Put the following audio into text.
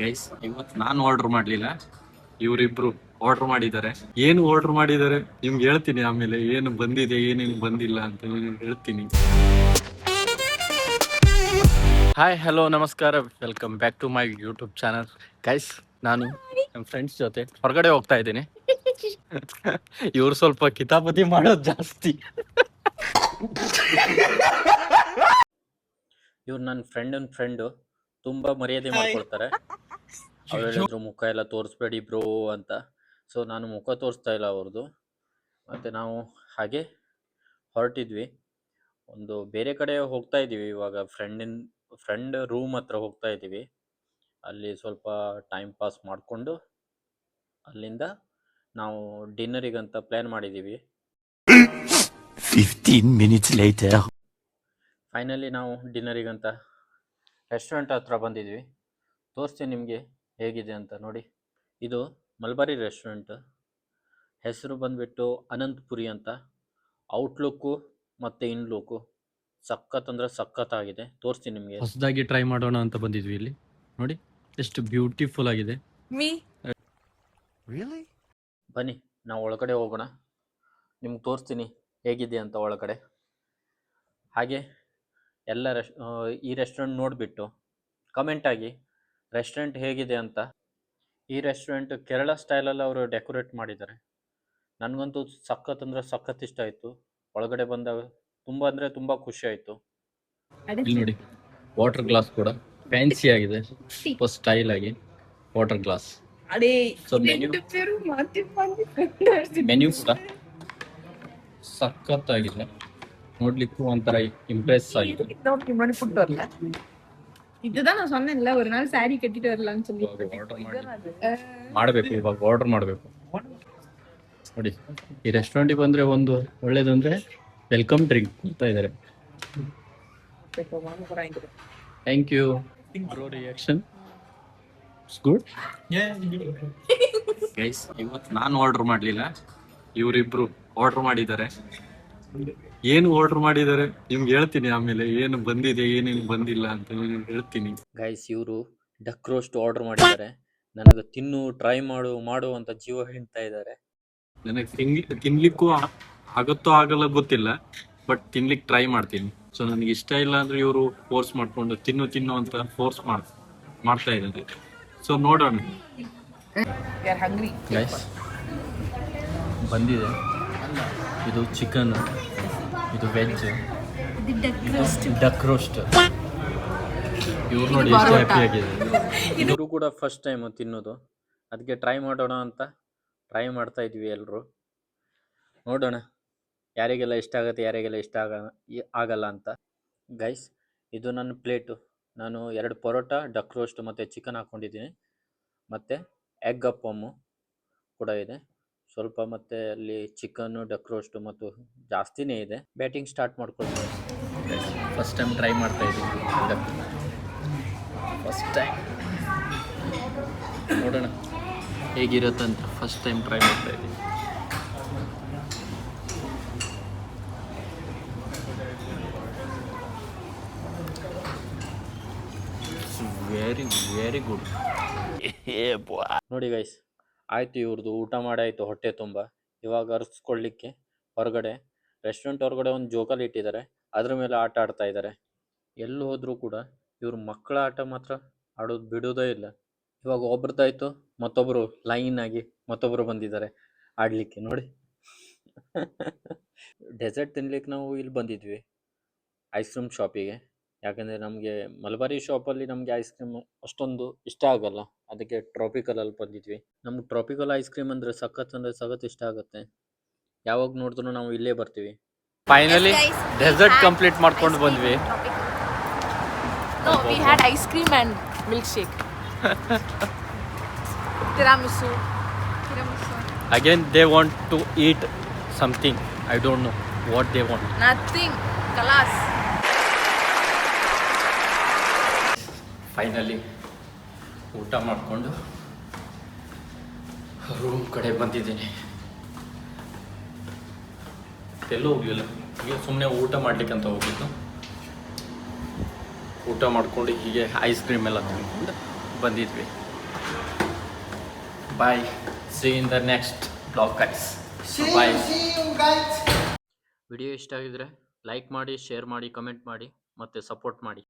Guys ಇವತ್ತು ನಾನು order ಮಾಡ್ಲಿಲ್ಲ, ಇವರಿಬ್ರು ಆರ್ಡರ್ ಮಾಡಿದ್ದಾರೆ. ಏನು ಆರ್ಡರ್ ಮಾಡಿದ್ದಾರೆ ನಿಮ್ಗೆ ಹೇಳ್ತೀನಿ ಆಮೇಲೆ. ಏನು ಬಂದಿದೆ ಏನೇನು ಬಂದಿಲ್ಲ ಅಂತ ಹೇಳ್ತೀನಿ. ಹಾಯ್ ಹಲೋ ನಮಸ್ಕಾರ, welcome back to my YouTube channel. Guys ನಾನು ನಮ್ಮ ಫ್ರೆಂಡ್ಸ್ ಜೊತೆ ಹೊರಗಡೆ ಹೋಗ್ತಾ ಇದ್ದೀನಿ. ಇವ್ರು ಸ್ವಲ್ಪ ಕಿತಾಪತಿ ಮಾಡೋದು ಜಾಸ್ತಿ. ಇವ್ರು ನನ್ನ ಫ್ರೆಂಡು ತುಂಬಾ ಮರ್ಯಾದೆ ಮಾಡ್ಕೊಳ್ತಾರೆ. ಅವ್ರು ಹೇಳಿದ್ರು ಮುಖ ಎಲ್ಲ ತೋರಿಸ್ಬೇಡಿ ಬ್ರೋ ಅಂತ. ಸೊ ನಾನು ಮುಖ ತೋರಿಸ್ತಾ ಇಲ್ಲ ಅವ್ರದ್ದು. ಮತ್ತು ನಾವು ಹಾಗೆ ಹೊರಟಿದ್ವಿ, ಒಂದು ಬೇರೆ ಕಡೆ ಹೋಗ್ತಾ ಇದ್ದೀವಿ ಇವಾಗ. ಫ್ರೆಂಡ್ ರೂಮ್ ಹತ್ರ ಹೋಗ್ತಾ ಇದ್ದೀವಿ. ಅಲ್ಲಿ ಸ್ವಲ್ಪ ಟೈಮ್ ಪಾಸ್ ಮಾಡಿಕೊಂಡು ಅಲ್ಲಿಂದ ನಾವು ಡಿನ್ನರಿಗಂತ ಪ್ಲ್ಯಾನ್ ಮಾಡಿದ್ದೀವಿ. 15 minutes later. ಫೈನಲಿ ನಾವು ಡಿನ್ನರಿಗಂತ ರೆಸ್ಟೋರೆಂಟ್ ಹತ್ರ ಬಂದಿದ್ವಿ. ತೋರಿಸ್ತೀನಿ ನಿಮಗೆ ಹೇಗಿದೆ ಅಂತ ನೋಡಿ. ಇದು ಮಲ್ಬಾರಿ ರೆಸ್ಟೋರೆಂಟ್. ಹೆಸರು ಬಂದುಬಿಟ್ಟು ಅನಂತಪುರಿ ಅಂತ. ಔಟ್ಲುಕ್ಕು ಮತ್ತು ಇನ್ಲುಕ್ಕು ಸಖತ್ ಅಂದರೆ ಸಖತ್ತಾಗಿದೆ. ತೋರಿಸ್ತೀನಿ ನಿಮಗೆ. ಹೊಸದಾಗಿ ಟ್ರೈ ಮಾಡೋಣ ಅಂತ ಬಂದಿದ್ವಿ ಇಲ್ಲಿ. ನೋಡಿ ಎಷ್ಟು ಬ್ಯೂಟಿಫುಲ್ ಆಗಿದೆ. ಬನ್ನಿ ನಾವು ಒಳಗಡೆ ಹೋಗೋಣ, ನಿಮ್ಗೆ ತೋರಿಸ್ತೀನಿ ಹೇಗಿದೆ ಅಂತ ಒಳಗಡೆ. ಹಾಗೆ ಎಲ್ಲ ಈ ರೆಸ್ಟೋರೆಂಟ್ ನೋಡಿಬಿಟ್ಟು ಕಮೆಂಟ್ ಆಗಿ ರೆಸ್ಟೋರೆಂಟ್ ಹೇಗಿದೆ ಅಂತ. ಈ ರೆಸ್ಟೋರೆಂಟ್ ಕೇರಳ ಸ್ಟೈಲಲ್ಲಿ ಅವರು ಡೆಕೋರೇಟ್ ಮಾಡಿದ್ದಾರೆ. ನನಗಂತೂ ಸಖತ್ ಅಂದರೆ ಸಖತ್ ಇಷ್ಟ ಆಯಿತು. ಒಳಗಡೆ ಬಂದಾಗ ತುಂಬ ಅಂದರೆ ತುಂಬ ಖುಷಿ ಆಯಿತು. ಇಲ್ಲಿ ನೋಡಿ ವಾಟರ್ ಗ್ಲಾಸ್ ಕೂಡ ಫ್ಯಾನ್ಸಿ ಆಗಿದೆ, ಸ್ವಲ್ಪ ಸ್ಟೈಲ್ ಆಗಿ ವಾಟರ್ ಗ್ಲಾಸ್. ಸೊ ಮೆನ್ಯೂ ಕೂಡ ಸಖತ್ತಾಗಿದೆ, ನೋಡ್ಲಿಕ್ಕೂ ಒಂಥರ ಇಂಪ್ರೆಸ್ ಆಗಿದೆ. இதுதான் நான் சொன்னேன்ல ஒரு நாள் saree கட்டிட்டு வரலாம்னு சொல்லி. ಮಾಡಬೇಕು, ಇವಾಗ ಆರ್ಡರ್ ಮಾಡಬೇಕು. ನೋಡಿ ಈ ರೆಸ್ಟೋರೆಂಟಿಗೆ ಬಂದರೆ ಒಂದು ಒಳ್ಳೇದಂದ್ರೆ ವೆಲ್ಕಮ್ ಡ್ರಿಂಕ್ ಕೊಡ್ತಾ ಇದ್ದಾರೆ. Thank you bro. Reaction it's good. Guys ಇವತ್ತು ನಾನು ಆರ್ಡರ್ ಮಾಡಲಿಲ್ಲ, ಇವರಿಬ್ರು ಆರ್ಡರ್ ಮಾಡಿದ್ದಾರೆ. ಏನು ಆರ್ಡರ್ ಮಾಡಿದ್ದಾರೆ ನಿಮ್ಗೆ ಹೇಳ್ತೀನಿ ಆಮೇಲೆ. ಏನು ಬಂದಿದೆ ಏನೇನು ಬಂದಿಲ್ಲ ಅಂತ ಹೇಳ್ತೀನಿ. ಗೈಸ್ ಇವರು ಡಕ್ ರೋಸ್ಟ್ ಆರ್ಡರ್ ಮಾಡಿದ್ದಾರೆ. ನನಗೆ ಟ್ರೈ ಮಾಡು ಅಂತ ಜೀವ ಹೇಳ್ತಾ ಇದ್ದಾರೆ. ನನಗೆ ತಿನ್ಲಿಕ್ಕೂ ಆಗುತ್ತೋ ಆಗಲ್ಲ ಗೊತ್ತಿಲ್ಲ, ಬಟ್ ತಿನ್ಲಿಕ್ಕೆ ಟ್ರೈ ಮಾಡ್ತೀನಿ. ಸೊ ನನಗೆ ಇಷ್ಟ ಇಲ್ಲ ಅಂದ್ರೆ ಇವರು ಫೋರ್ಸ್ ಮಾಡ್ಕೊಂಡು ತಿನ್ನು ಅಂತ ಫೋರ್ಸ್ ಮಾಡ್ತಾ ಇದ್ದಾರೆ. ಸೊ ನೋಡೋಣ. ಗೈಸ್ ಬಂದಿದೆ, ಇದು ಚಿಕನ್, ಇದು ವೆಜ್, ಡಕ್ ರೋಸ್ಟ್. ಇವ್ರು ನೋಡಿ ಎಷ್ಟು ಹ್ಯಾಪಿ ಆಗಿದೆ. ಇವರು ಕೂಡ ಫಸ್ಟ್ ಟೈಮ್ ತಿನ್ನೋದು, ಅದಕ್ಕೆ ಟ್ರೈ ಮಾಡೋಣ ಅಂತ ಟ್ರೈ ಮಾಡ್ತಾ ಇದ್ವಿ ಎಲ್ಲರೂ. ನೋಡೋಣ ಯಾರಿಗೆಲ್ಲ ಇಷ್ಟ ಆಗುತ್ತೆ, ಯಾರಿಗೆಲ್ಲ ಇಷ್ಟ ಆಗಲ್ಲ ಅಂತ. ಗೈಸ್ ಇದು ನನ್ನ ಪ್ಲೇಟು. ನಾನು 2 ಪರೋಟ, ಡಕ್ ರೋಸ್ಟ್ ಮತ್ತು ಚಿಕನ್ ಹಾಕ್ಕೊಂಡಿದ್ದೀನಿ, ಮತ್ತು ಎಗ್ ಅಪ್ಪಮ್ಮು ಕೂಡ ಇದೆ ಸ್ವಲ್ಪ. ಮತ್ತು ಅಲ್ಲಿ ಚಿಕನ್ನು, ಡಕ್ ರೋಸ್ಟು ಮತ್ತು ಜಾಸ್ತಿನೇ ಇದೆ. ಬ್ಯಾಟಿಂಗ್ ಸ್ಟಾರ್ಟ್ ಮಾಡ್ಕೊಳ್ತೀವಿ. ಫಸ್ಟ್ ಟೈಮ್ ಟ್ರೈ ಮಾಡ್ತಾ ಇದ್ದೀವಿ, ಫಸ್ಟ್ ಟೈಮ್. ನೋಡೋಣ ಹೇಗಿರುತ್ತಂತ. ಫಸ್ಟ್ ಟೈಮ್ ಟ್ರೈ ಮಾಡ್ತಾ ಇದ್ದೀವಿ. Very very good. ನೋಡಿ ಗೈಸ್, ಆಯಿತು ಇವ್ರದ್ದು ಊಟ ಮಾಡಾಯಿತು ಹೊಟ್ಟೆ ತುಂಬ. ಇವಾಗ ಅರ್ಸ್ಕೊಳ್ಳಿಕ್ಕೆ ಹೊರಗಡೆ ರೆಸ್ಟೋರೆಂಟ್ ಹೊರಗಡೆ ಒಂದು ಜೋಕಾಲಿ ಇಟ್ಟಿದ್ದಾರೆ, ಅದ್ರ ಮೇಲೆ ಆಟ ಆಡ್ತಾ ಇದ್ದಾರೆ. ಎಲ್ಲಿ ಹೋದರೂ ಕೂಡ ಇವ್ರು ಮಕ್ಕಳ ಆಟ ಮಾತ್ರ ಆಡೋದು ಬಿಡೋದೇ ಇಲ್ಲ. ಇವಾಗ ಒಬ್ರದ್ದಾಯಿತು, ಮತ್ತೊಬ್ಬರು ಲೈನ್ ಆಗಿ ಮತ್ತೊಬ್ಬರು ಬಂದಿದ್ದಾರೆ ಆಡಲಿಕ್ಕೆ. ನೋಡಿ ಡೆಸರ್ಟ್ ತಿನ್ಲಿಕ್ಕೆ ನಾವು ಇಲ್ಲಿ ಬಂದಿದ್ವಿ ಐಸ್ ಕ್ರೀಮ್ ಶಾಪಿಗೆ. ಯಾಕಂದರೆ ನಮಗೆ ಮಲ್ಬಾರಿ ಶಾಪಲ್ಲಿ ನಮಗೆ ಐಸ್ ಕ್ರೀಮ್ ಅಷ್ಟೊಂದು ಇಷ್ಟ ಆಗಲ್ಲ, ಅದಕ್ಕೆ ಟ್ರಾಪಿಕಲಲ್ಲಿ ಬಂದಿದ್ವಿ. ನಮ್ಗೆ ಟ್ರಾಪಿಕಲ್ ಐಸ್ ಕ್ರೀಮ್ ಅಂದರೆ ಸಖತ್ ಇಷ್ಟ ಆಗುತ್ತೆ. ಯಾವಾಗ ನೋಡಿದ್ರು ನಾವು ಇಲ್ಲೇ ಬರ್ತೀವಿ. ಫೈನಲಿ ಡೆಸರ್ಟ್ ಕಂಪ್ಲೀಟ್ ಮಾಡ್ಕೊಂಡು ಬಂದ್ವಿ. No, we had ice cream and milkshake. Tiramisu. Again they want to eat something. I don't know what they want. Nothing. Kalas. Finally ಊಟ ಮಾಡಿಕೊಂಡು ರೂಮ್ ಕಡೆ ಬಂದಿದ್ದೀನಿ. ಎಲ್ಲೂ ಹೋಗಲಿಲ್ಲ, ಈಗ ಸುಮ್ಮನೆ ಊಟ ಮಾಡಲಿಕ್ಕಂತ ಹೋಗಿದ್ದು. ಊಟ ಮಾಡ್ಕೊಂಡು ಹೀಗೆ ಐಸ್ ಕ್ರೀಮ್ ಎಲ್ಲ ತಿಂದ್ಕೊಂಡು ಬಂದಿದ್ವಿ. Bye, see in the next blog guys. Bye. Video ಇಷ್ಟ ಆಗಿದ್ರೆ ಲೈಕ್ ಮಾಡಿ, ಶೇರ್ ಮಾಡಿ, ಕಮೆಂಟ್ ಮಾಡಿ ಮತ್ತು ಸಪೋರ್ಟ್ ಮಾಡಿ.